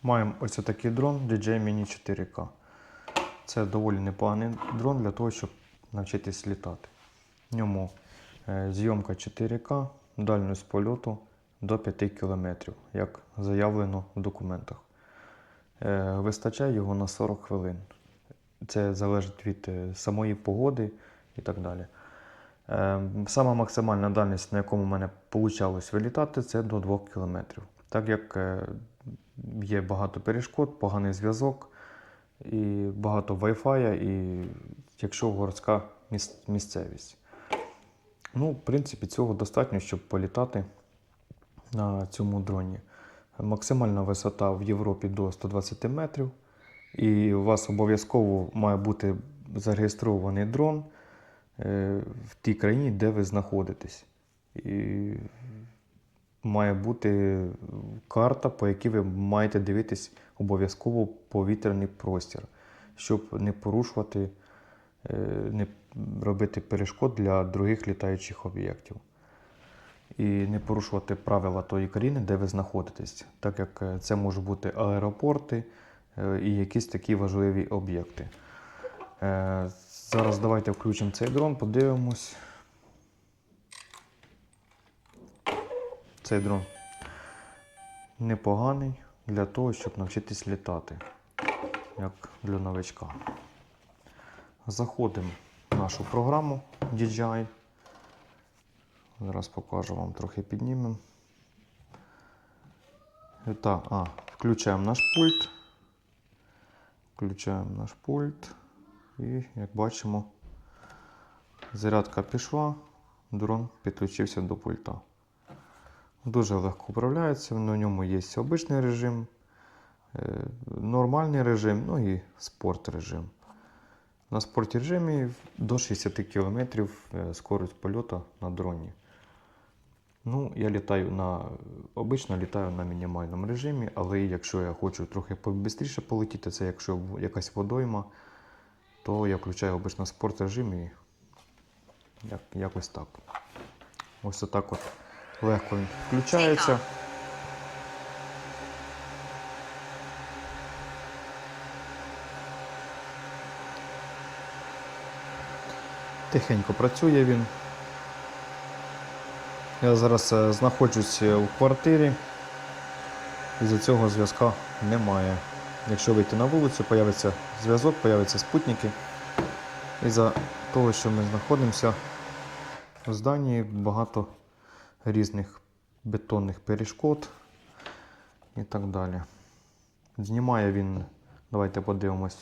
Маємо ось такий дрон DJI Mini 4K. Це доволі непоганий дрон для того, щоб навчитись літати. В ньому зйомка 4К, дальність польоту до 5 км, як заявлено в документах. Вистачає його на 40 хвилин. Це залежить від самої погоди і так далі. Сама максимальна дальність, на якому в мене вийшло вилітати, це до 2 км. Так як є багато перешкод, поганий зв'язок, і багато Wi-Fi, і якщо городська місцевість. Ну, в принципі, цього достатньо, щоб політати на цьому дроні. Максимальна висота в Європі до 120 метрів. І у вас обов'язково має бути зареєстрований дрон в тій країні, де ви знаходитесь. І має бути карта, по якій ви маєте дивитись обов'язково повітряний простір, щоб не порушувати, не робити перешкод для других літаючих об'єктів. І не порушувати правила тої країни, де ви знаходитесь, так як це можуть бути аеропорти і якісь такі важливі об'єкти. Зараз давайте включимо цей дрон, подивимось. Цей дрон непоганий для того, щоб навчитись літати, як для новичка. Заходимо в нашу програму DJI. Зараз покажу вам, трохи піднімемо. Включаємо наш пульт. Включаємо наш пульт. І, як бачимо, зарядка пішла, дрон підключився до пульта. Дуже легко управляється, на ньому є обичний режим, нормальний режим, ну і спорт режим. На спорт режимі до 60 км скорость польоту на дроні. Ну, я обично літаю на мінімальному режимі, але якщо я хочу трохи швидше полетіти, це якщо якась водойма, то я включаю обично спорт режим і якось так. Ось отак от легко він включається. Тихенько працює він. Я зараз знаходжусь у квартирі, і з цього зв'язка немає. Якщо вийти на вулицю, з'явиться зв'язок, з'являться спутники. Із-за того, що ми знаходимося в зданні, багато різних бетонних перешкод і так далі. Знімає він, давайте подивимось,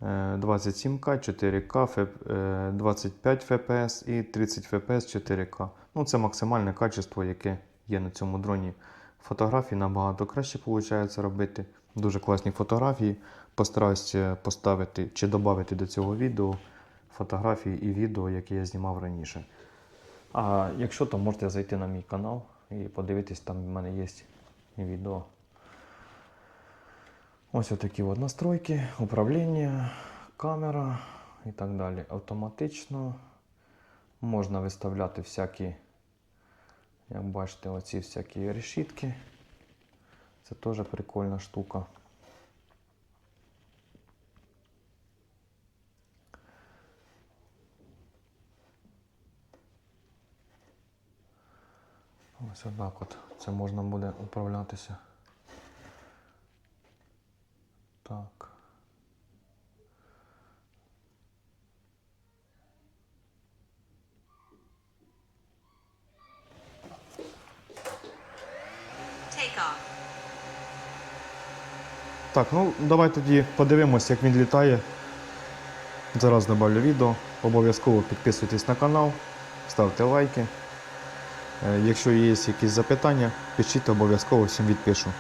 27К, 4К, 25 FPS і 30 FPS 4К. Ну, це максимальне качество, яке є на цьому дроні. Фотографії набагато краще виходить робити. Дуже класні фотографії. Постараюся поставити чи додати до цього відео фотографії і відео, які я знімав раніше. А якщо, то можете зайти на мій канал і подивитись, там в мене є відео. Ось отакі от настройки, управління, камера і так далі. Автоматично можна виставляти всякі, як бачите, оці всякі решітки. Це теж прикольна штука. Ось отак от це можна буде управлятися. Так. Так, ну давай тоді подивимося, як він літає. Зараз добавлю відео. Обов'язково підписуйтесь на канал, ставте лайки. Якщо є якісь запитання, пишіть, обов'язково всім відпишу.